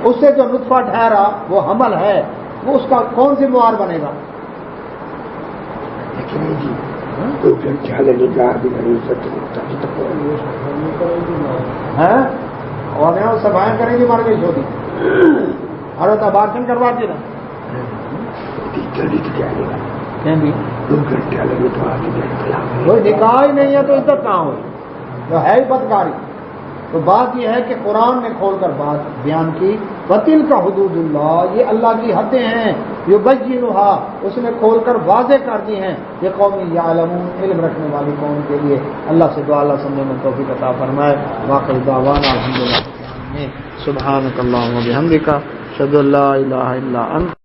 اس سے جو نطفہ ٹھہرا وہ حمل ہے، وہ اس کا کون سی موار بنے گا؟ تو پھر چالے نکاح بھی نہیں سکتے اور سبائیں کریں گی مار گئی چھوٹی حضرت ابارشن کرواتے رہے جلدی تو کیا لے گا کہیں بھی 2 گھنٹے لگے تو آ کے کوئی نکاح ہی نہیں ہے تو عزت کہاں ہوئی؟ تو ہے ہی بدکاری. تو بات یہ ہے کہ قرآن نے کھول کر بات بیان کی وَتِلْكَ حدود اللہ، یہ اللہ کی حدیں ہیں. يُبَيِّنُهَا، اس نے کھول کر واضح کر دی ہیں. یہ قومی یعلمون، علم رکھنے والی قوم کے لیے. اللہ سے دعا اللہ سمجھنے میں توفیق عطا فرمائے. واقعی دعوانا الحمدللہ سبحانک اللہم و بحمدک اشہد ان لا الہ الا انت